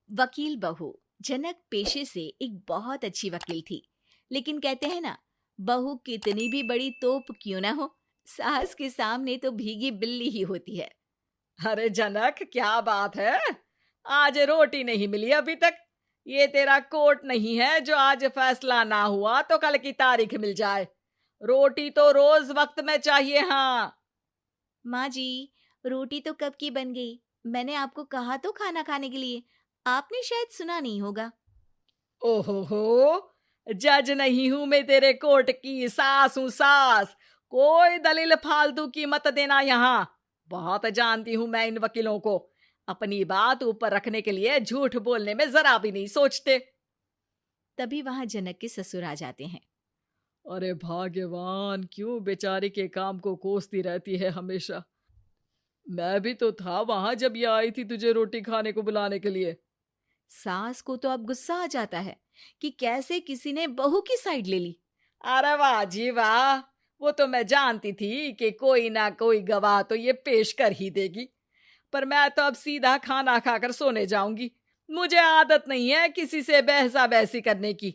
वकील बहू। जनक पेशे से एक बहुत अच्छी वकील थी, लेकिन कहते हैं ना, बहू कितनी भी बड़ी तोप क्यों ना हो, सास के सामने तो भीगी बिल्ली ही होती है। अरे जनक, क्या बात है? आज रोटी नहीं मिली अभी तक। ये तेरा कोर्ट नहीं है जो आज फैसला ना हुआ तो कल की तारीख मिल जाए। रोटी तो रोज वक्त में चाहिए। हाँ। माँ जी, रोटी तो कब की बन गई। मैंने आपको कहा तो खाना खाने के लिए, आपने शायद सुना नहीं होगा। ओहो हो, जज नहीं हूं मैं तेरे कोर्ट की, सास हूं सास। कोई दलील फालतू की मत देना यहाँ। बहुत जानती हूं मैं इन वकीलों को। अपनी बात ऊपर रखने के लिए झूठ बोलने में जरा भी नहीं सोचते। तभी वहां जनक के ससुर आ जाते हैं। अरे भाग्यवान, क्यों बेचारी के काम को कोसती रहती है हमेशा। मैं भी तो था वहां जब ये आई थी तुझे रोटी खाने को बुलाने के लिए। सास को तो अब गुस्सा आ जाता है कि कैसे किसी ने बहू की साइड ले ली। अरे वाह जी वाह, वो तो मैं जानती थी कि कोई ना कोई गवाह तो ये पेश कर ही देगी। पर मैं तो अब सीधा खाना खाकर सोने जाऊंगी। मुझे आदत नहीं है किसी से बहसा बहसी करने की।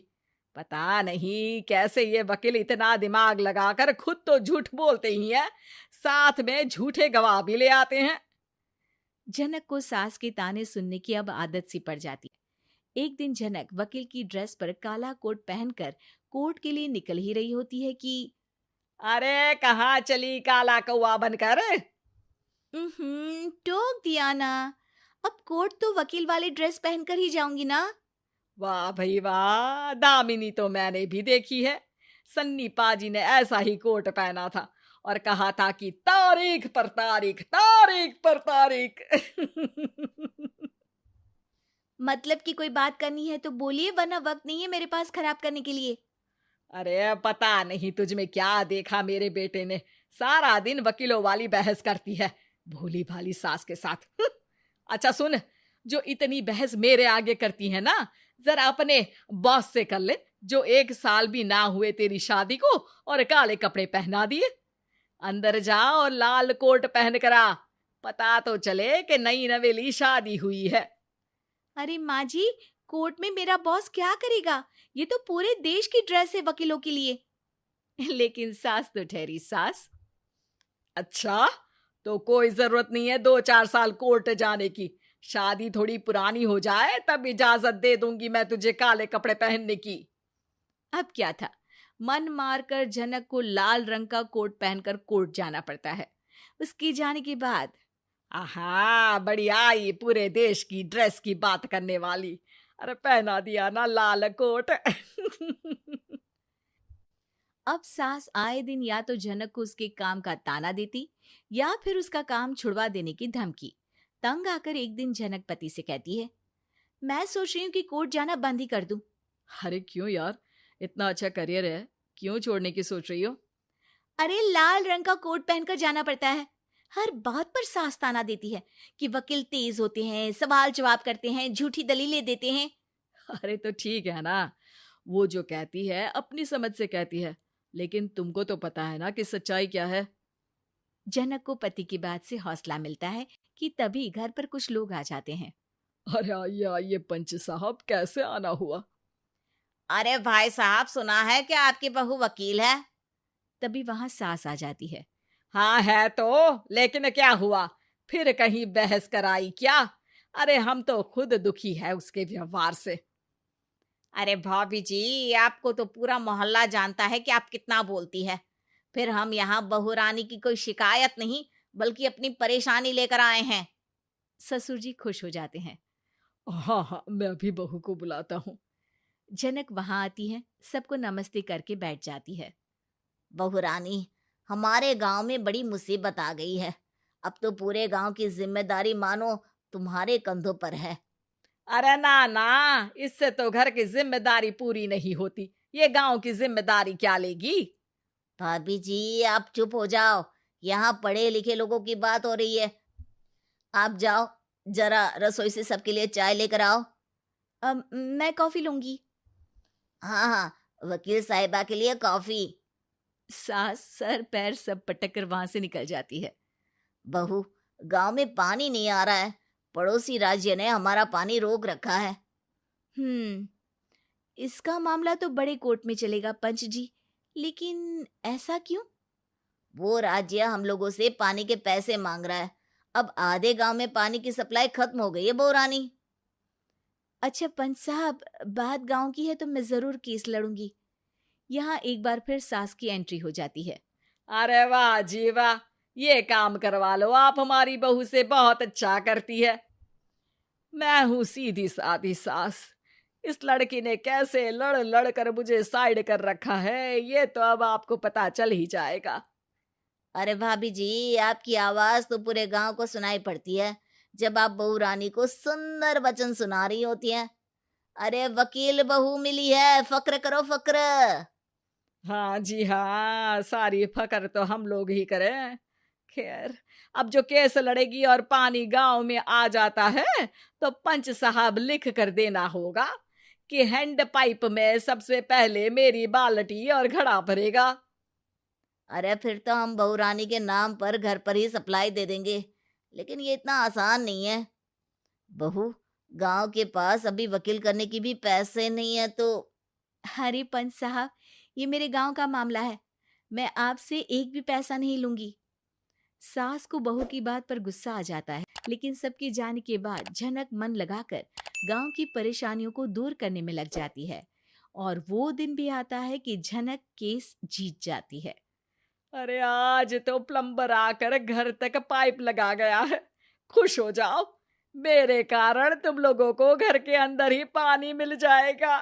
पता नहीं कैसे ये वकील इतना दिमाग लगाकर खुद तो झूठ बोलते ही हैं, साथ में झूठे गवाह भी ले आते हैं। जनक को सास के ताने सुनने की अब आदत सी पड़ जाती है। एक दिन जनक वकील की ड्रेस पर काला कोट पहनकर कोर्ट के लिए निकल ही रही होती है कि अरे कहाँ चली काला कौवा बनकर? टोक दिया ना। अब कोर्ट तो वकील वाली ड्रेस पहनकर ही जाऊंगी ना। वाह भाई वाह, दामिनी तो मैंने भी देखी है। सन्नी पाजी ने ऐसा ही कोट पहना था और कहा था कि तारीख पर तारीख, तारीख पर तारीख। मतलब कि कोई बात करनी है तो बोलिए, वरना वक्त नहीं है मेरे पास खराब करने के लिए। अरे पता नहीं तुझ में क्या देखा मेरे बेटे ने, सारा दिन वकीलों वाली बहस करती है, भोली भाली सास के साथ। अच्छा सुन, जो इतनी बहस मेरे आगे करती है ना, जरा अपने बॉस से कर ले, जो 1 साल भी ना हुए तेरी शादी को और काले कपड़े पहना दिए। अंदर जा और लाल कोट पहन कर आ, पता तो चले कि नई नवेली शादी हुई है। अरे माँ जी, कोर्ट में मेरा बॉस क्या करेगा? ये तो पूरे देश की ड्रेस है वकीलों के लिए। लेकिन सास तो ठहरी सास। अच्छा, तो कोई जरूरत नहीं है 2-4 साल कोर्ट जाने की। शादी थोड़ी पुरानी हो जाए तब इजाजत दे दूंगी मैं तुझे काले कपड़े पहनने की। अब क्या था, मन मारकर जनक को लाल रंग का कोट पहनकर कोर्ट जाना पड़ता है। उसके जाने के बाद आहा, बड़ी आई पूरे देश की ड्रेस की बात करने वाली। अरे पहना दिया ना लाल कोट। अब सास आए दिन या तो जनक को उसके काम का ताना देती, या फिर उसका काम छुड़वा देने की धमकी। तंग आकर एक दिन जनक पति से कहती है, मैं सोच रही हूँ कि कोर्ट जाना बंद ही कर दूं। अरे क्यों यार, इतना अच्छा करियर है, क्यों छोड़ने की सोच रही हो? अरे लाल रंग का कोट पहनकर जाना पड़ता है। हर बात पर सास ताना देती है कि वकील तेज होते हैं, सवाल जवाब करते हैं, झूठी दलीलें देते हैं। अरे तो ठीक है ना, वो जो कहती है अपनी समझ से कहती है, लेकिन तुमको तो पता है ना कि सच्चाई क्या है। जनक को पति की बात से हौसला मिलता है कि तभी घर पर कुछ लोग आ जाते हैं। अरे आइए आइए पंच साहब, कैसे आना हुआ? अरे भाई साहब, सुना है कि आपकी बहू वकील है। तभी वहां सास आ जाती है। हाँ है तो, लेकिन क्या हुआ? फिर कहीं बहस कराई क्या? अरे हम तो खुद दुखी है उसके व्यवहार से। अरे भाभी जी, आपको तो पूरा मोहल्ला जानता है कि आप कितना बोलती है। फिर हम यहाँ बहू रानी की कोई शिकायत नहीं, बल्कि अपनी परेशानी लेकर आए हैं। ससुर जी खुश हो जाते हैं। हाँ हाँ, मैं भी बहू को बुलाता हूँ। जनक वहां आती है, सबको नमस्ते करके बैठ जाती है। बहू रानी, हमारे गांव में बड़ी मुसीबत आ गई है। अब तो पूरे गांव की जिम्मेदारी मानो तुम्हारे कंधों पर है। अरे ना ना, इससे तो घर की जिम्मेदारी पूरी नहीं होती, ये गांव की जिम्मेदारी क्या लेगी? भाभी जी, आप चुप हो जाओ। यहाँ पढ़े लिखे लोगों की बात हो रही है। आप जाओ, जरा रसोई से सबके लिए चाय लेकर आओ। मैं कॉफी लूंगी। हाँ हाँ, वकील साहिबा के लिए कॉफी। सास सर पैर सब पटक कर वहां से निकल जाती है। बहू, गांव में पानी नहीं आ रहा है, पड़ोसी राज्य ने हमारा पानी रोक रखा है। इसका मामला तो बड़े कोर्ट में चलेगा पंच जी, लेकिन ऐसा क्यों? वो राज्य हम लोगों से पानी के पैसे मांग रहा है। अब आधे गांव में पानी की सप्लाई खत्म हो गई है बहुरानी। अच्छा पंच साहब, बात गांव की है तो मैं जरूर केस लड़ूंगी। यहाँ एक बार फिर सास की एंट्री हो जाती है। अरे वाह जी वाह, ये काम करवा लो, आप हमारी बहू से बहुत अच्छा करती है। मैं हूं सीधी सादी सास। इस लड़की ने कैसे लड़ लड़ कर मुझे साइड कर रखा है, ये तो अब आपको पता चल ही जाएगा। अरे भाभी जी, आपकी आवाज तो पूरे गांव को सुनाई पड़ती है जब आप बहू रानी को सुंदर वचन सुना रही होती हैं। अरे वकील बहू मिली है, फक्र करो फक्र। हाँ जी हाँ, सारी फकर तो हम लोग ही करें। खैर, अब जो केस लड़ेगी और पानी गांव में आ जाता है तो पंच साहब लिख कर देना होगा कि हैंड पाइप में सबसे पहले मेरी बाल्टी और घड़ा भरेगा। अरे फिर तो हम बहू रानी के नाम पर घर पर ही सप्लाई दे देंगे, लेकिन ये इतना आसान नहीं है। बहू, गांव के पास अभी वकील करने की भी पैसे नहीं है तो। अरे पंच साहब, ये मेरे गांव का मामला है, मैं आपसे एक भी पैसा नहीं लूंगी। सास को बहू की बात पर गुस्सा आ जाता है, लेकिन सबके जाने के बाद झनक मन लगाकर गांव की परेशानियों को दूर करने में लग जाती है। और वो दिन भी आता है कि झनक केस जीत जाती है। अरे आज तो प्लम्बर आकर घर तक पाइप लगा गया है। खुश हो जाओ, मेरे कारण तुम लोगों को घर के अंदर ही पानी मिल जाएगा।